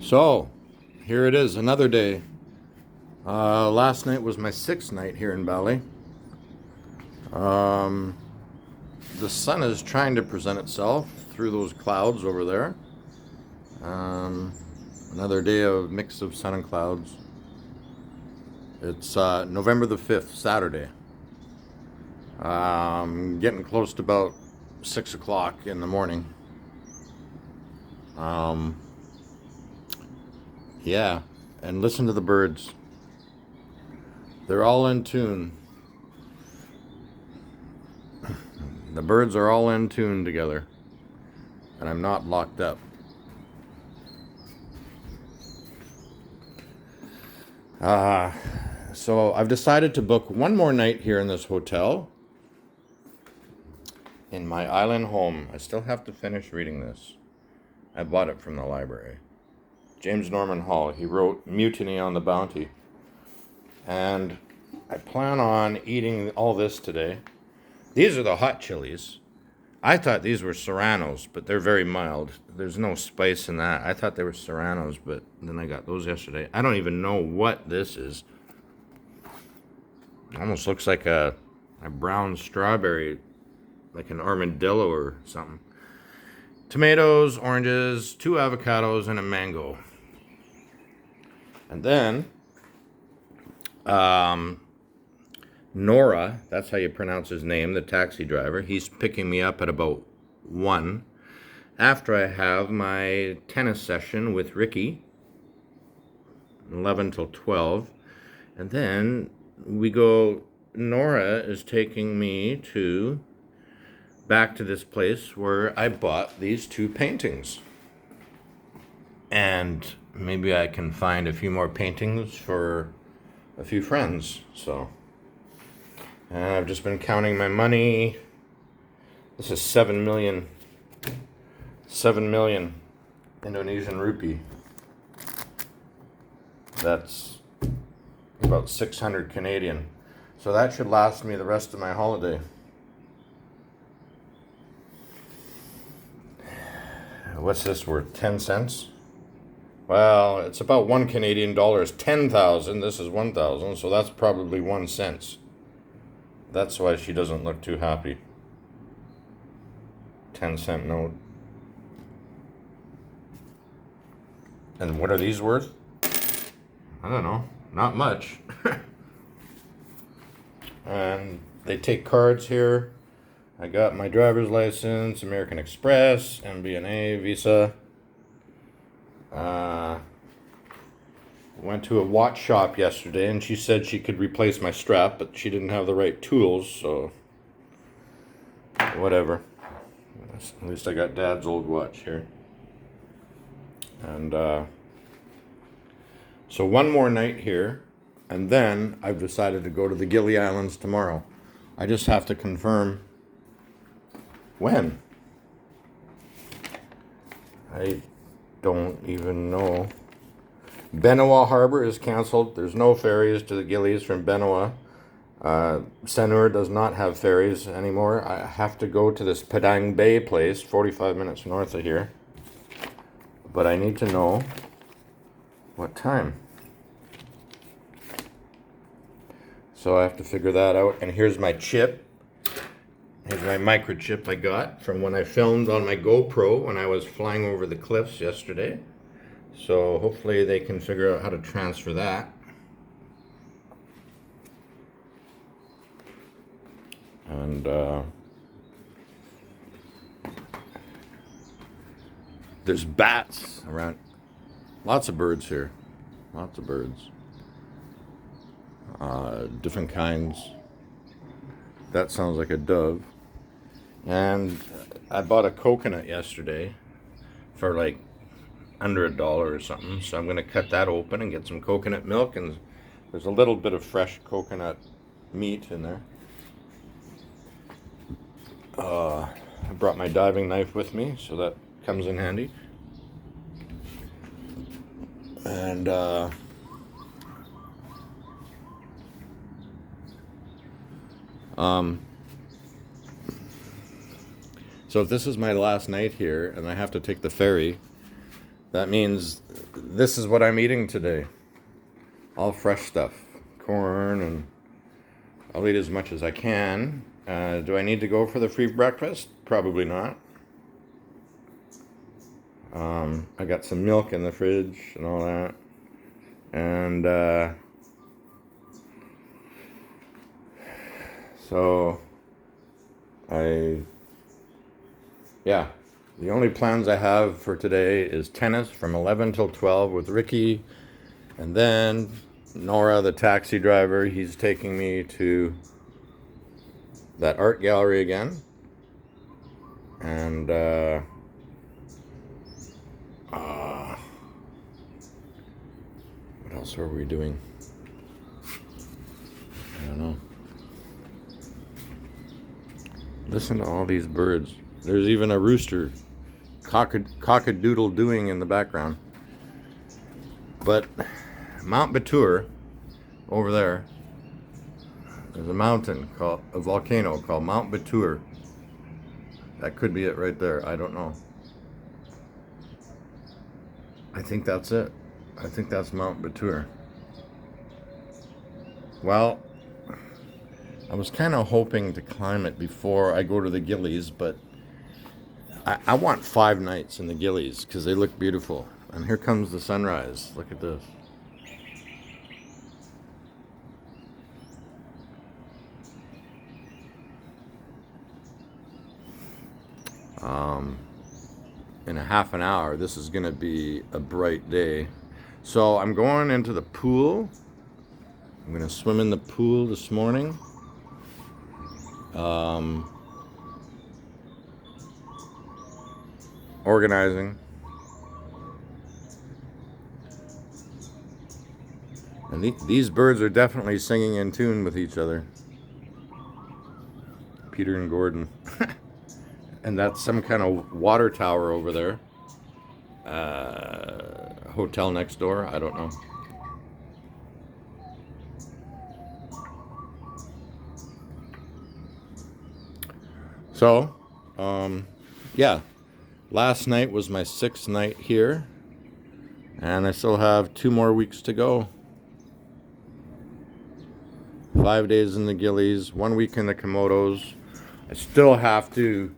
So, here it is, another day. Last night was my 6th night here in Bali. The sun is trying to present itself through those clouds over there. Another day of mix of sun and clouds. It's November the 5th, Saturday. Getting close to about 6 o'clock in the morning. Yeah, and listen to the birds. They're all in tune. The birds are all in tune together. And I'm not locked up. So I've decided to book one more night here in this hotel. In my island home. I still have to finish reading this. I bought it from the library. James Norman Hall. He wrote Mutiny on the Bounty. And I plan on eating all this today. These are the hot chilies. I thought these were serranos, but they're very mild. There's no spice in that. I thought they were serranos, but then I got those yesterday. I don't even know what this is. It almost looks like a brown strawberry, like an armadillo or something. Tomatoes, oranges, 2 avocados, and a mango. And then, Nora, that's how you pronounce his name, the taxi driver, he's picking me up at about 1 after I have my tennis session with Ricky, 11 till 12. And then Nora is taking me back to this place where I bought these 2 paintings. And maybe I can find a few more paintings for a few friends. So I've just been counting my money. This is 7 million Indonesian rupee. That's about 600 Canadian. So that should last me the rest of my holiday. What's this worth? 10 cents? Well, it's about 1 Canadian dollar is 10,000. This is 1,000, so that's probably 1 cent. That's why she doesn't look too happy. 10-cent note. And what are these worth? I don't know. Not much. And they take cards here. I got my driver's license, American Express, MBNA, Visa. Went to a watch shop yesterday, and she said she could replace my strap, but she didn't have the right tools, so whatever. At least I got Dad's old watch here. And so one more night here, and then I've decided to go to the Gili Islands tomorrow. I just have to confirm when. I don't even know. Benoa Harbor is canceled. There's no ferries to the Gilis from Benoa. Sanur does not have ferries anymore. I have to go to this Padang Bay place, 45 minutes north of here. But I need to know what time. So I have to figure that out. And here's my chip. Here's my microchip I got from when I filmed on my GoPro when I was flying over the cliffs yesterday. So hopefully they can figure out how to transfer that. And there's bats around. Lots of birds here. Lots of birds. Different kinds. That sounds like a dove. And I bought a coconut yesterday for like under $1 or something. So I'm going to cut that open and get some coconut milk. And there's a little bit of fresh coconut meat in there. I brought my diving knife with me, so that comes in handy. And so if this is my last night here and I have to take the ferry, That means this is what I'm eating today. All fresh stuff. Corn, and I'll eat as much as I can. Do I need to go for the free breakfast? Probably not. I got some milk in the fridge and all that. And so yeah, the only plans I have for today is tennis from 11 till 12 with Ricky. And then Nora, the taxi driver, he's taking me to that art gallery again. And what else are we doing? I don't know. Listen to all these birds. There's even a rooster cock-a-doodle doing in the background. But Mount Batur, over there, there's a volcano called Mount Batur. That could be it right there. I don't know. I think that's it. I think that's Mount Batur. Well, I was kind of hoping to climb it before I go to the Gillies, but I want 5 nights in the Gillies because they look beautiful. And here comes the sunrise. Look at this. In a half an hour, this is going to be a bright day. So I'm going into the pool. I'm going to swim in the pool this morning. Organizing. And these birds are definitely singing in tune with each other. Peter and Gordon. And that's some kind of water tower over there. Hotel next door. I don't know. So, yeah. Last night was my 6th night here. And I still have 2 more weeks to go. 5 days in the Gillies, 1 week in the Komodos. I still have to.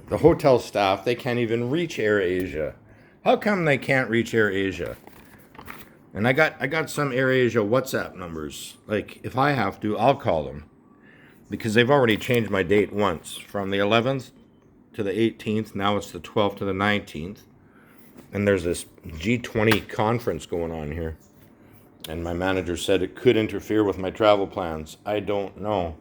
The hotel staff, they can't even reach AirAsia. How come they can't reach AirAsia? And I got some AirAsia WhatsApp numbers. Like, if I have to, I'll call them. Because they've already changed my date once. From the 11th to the 18th. Now it's the 12th to the 19th. And there's this G20 conference going on here. And my manager said it could interfere with my travel plans. I don't know.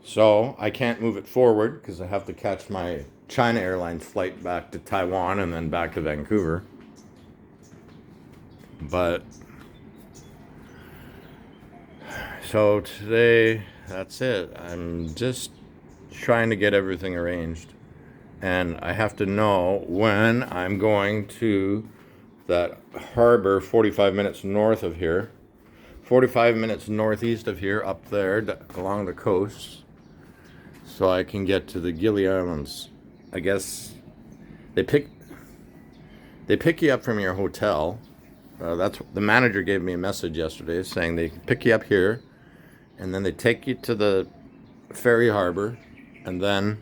So I can't move it forward because I have to catch my China Airlines flight back to Taiwan and then back to Vancouver. But so today, that's it. I'm just trying to get everything arranged. And I have to know when I'm going to that harbor 45 minutes north of here. 45 minutes northeast of here, up there, along the coast. So I can get to the Gili Islands. I guess they pick you up from your hotel. That's the manager gave me a message yesterday saying they pick you up here, and then they take you to the ferry harbor, and then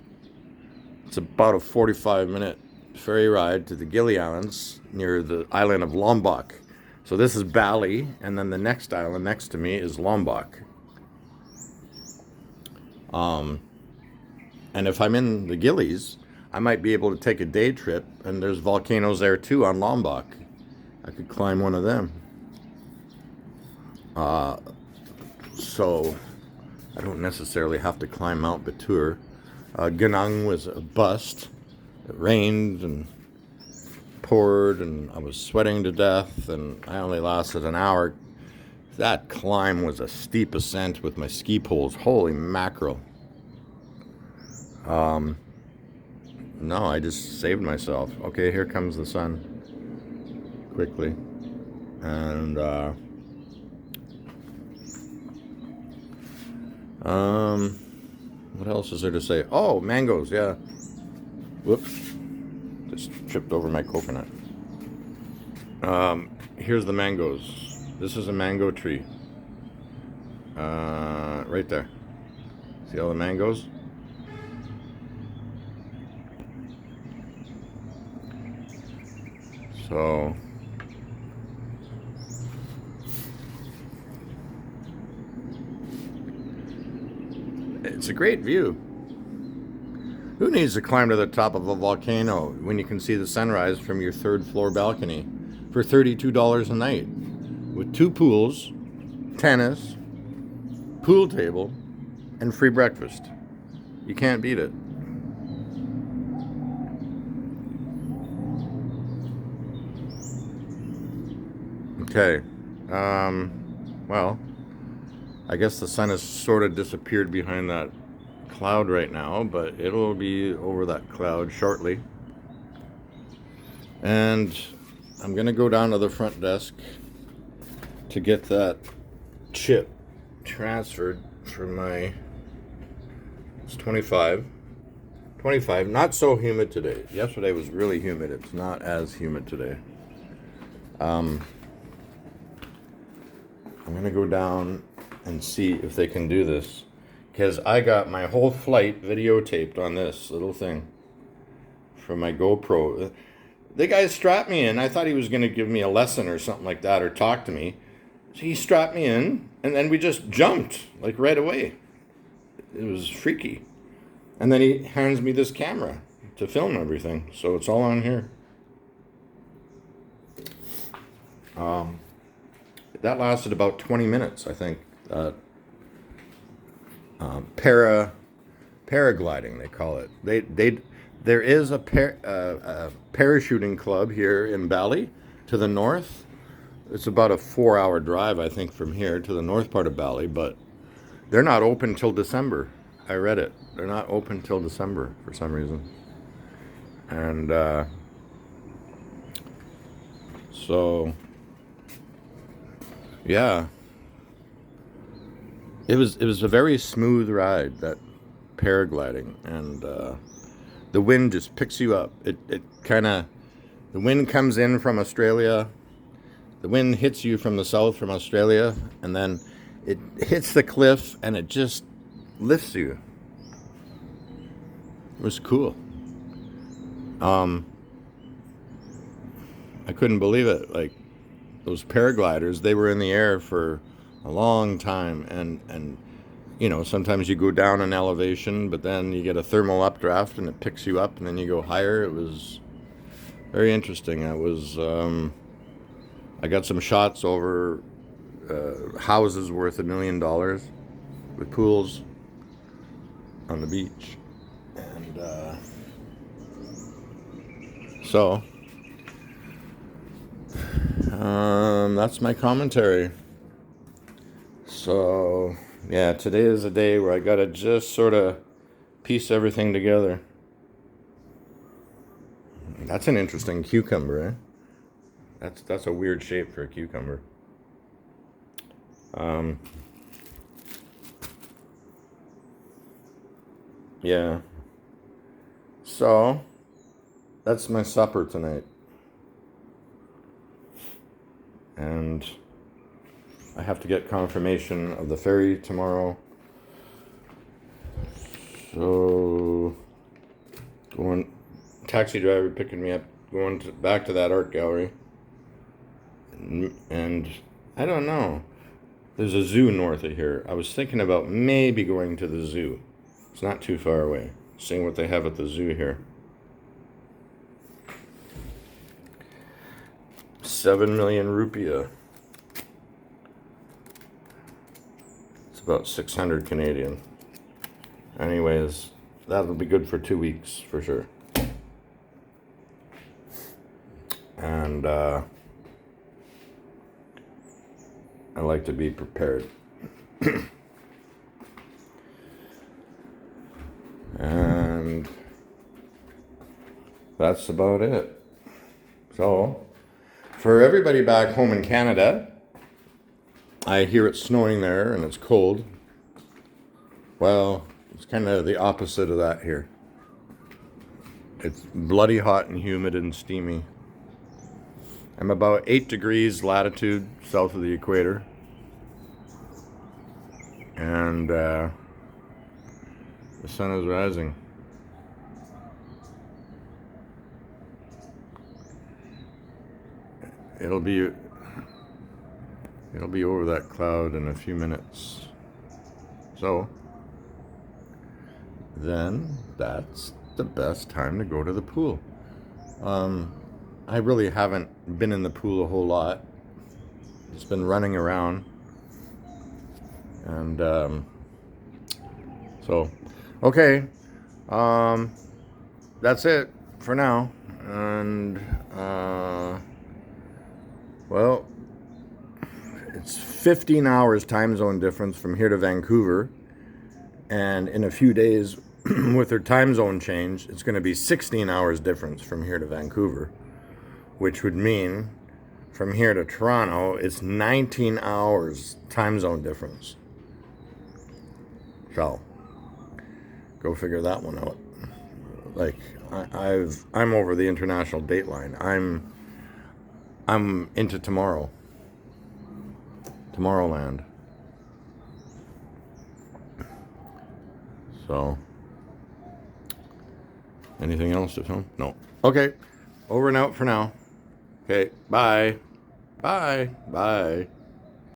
it's about a 45-minute ferry ride to the Gili Islands near the island of Lombok. So this is Bali, and then the next island next to me is Lombok. And if I'm in the Gillies, I might be able to take a day trip, and there's volcanoes there too on Lombok. I could climb one of them. So I don't necessarily have to climb Mount Batur. Ganang was a bust. It rained and poured, and I was sweating to death, and I only lasted an hour. That climb was a steep ascent with my ski poles. Holy mackerel. No, I just saved myself. Okay, here comes the sun. Quickly. And, what else is there to say? Oh, mangoes, yeah. Whoops. Just tripped over my coconut. Here's the mangoes. This is a mango tree. Right there. See all the mangoes? So it's a great view. Who needs to climb to the top of a volcano when you can see the sunrise from your third floor balcony for $32 a night? With 2 pools, tennis, pool table, and free breakfast. You can't beat it. Okay. Well, I guess the sun has sort of disappeared behind that cloud right now, but it'll be over that cloud shortly. And I'm going to go down to the front desk to get that chip transferred for my... It's 25. Not so humid today. Yesterday was really humid. It's not as humid today. I'm going to go down and see if they can do this, because I got my whole flight videotaped on this little thing from my GoPro. The guy strapped me in. I thought he was going to give me a lesson or something like that, or talk to me. So he strapped me in, and then we just jumped, like, right away. It was freaky. And then he hands me this camera to film everything, so it's all on here. That lasted about 20 minutes, I think. Paragliding, they call it. There is a parachuting club here in Bali to the north. It's about a 4-hour drive, I think, from here to the north part of Bali, but they're not open till December. I read it. They're not open till December for some reason. And so, yeah. It was a very smooth ride, that paragliding, and the wind just picks you up. The wind comes in from Australia, the wind hits you from the south from Australia, and then it hits the cliff and it just lifts you. It was cool. I couldn't believe it. Like, those paragliders, they were in the air for a long time, and you know, sometimes you go down in elevation, but then you get a thermal updraft and it picks you up, and then you go higher. It was very interesting. I got some shots over houses worth $1 million with pools on the beach, and so that's my commentary. So, yeah, today is a day where I gotta just sort of piece everything together. That's an interesting cucumber, eh? That's a weird shape for a cucumber. Yeah. So, that's my supper tonight. And I have to get confirmation of the ferry tomorrow. So, taxi driver picking me up, back to that art gallery. And I don't know. There's a zoo north of here. I was thinking about maybe going to the zoo. It's not too far away. Seeing what they have at the zoo here. 7 million rupiah. It's about 600 Canadian. Anyways, that'll be good for 2 weeks for sure. And I like to be prepared. And that's about it. So, for everybody back home in Canada, I hear it's snowing there and it's cold. Well, it's kind of the opposite of that here. It's bloody hot and humid and steamy. I'm about 8 degrees latitude south of the equator. And the sun is rising. It'll be over that cloud in a few minutes. So then that's the best time to go to the pool. I really haven't been in the pool a whole lot. It's been running around. And so, okay. That's it for now. And well, it's 15 hours time zone difference from here to Vancouver. And in a few days, with their time zone change, it's going to be 16 hours difference from here to Vancouver, which would mean from here to Toronto, it's 19 hours time zone difference. So, go figure that one out. Like, I'm over the international date line. I'm into Tomorrowland. So, anything else to film? No. Okay, over and out for now. Okay, bye. Bye. Bye.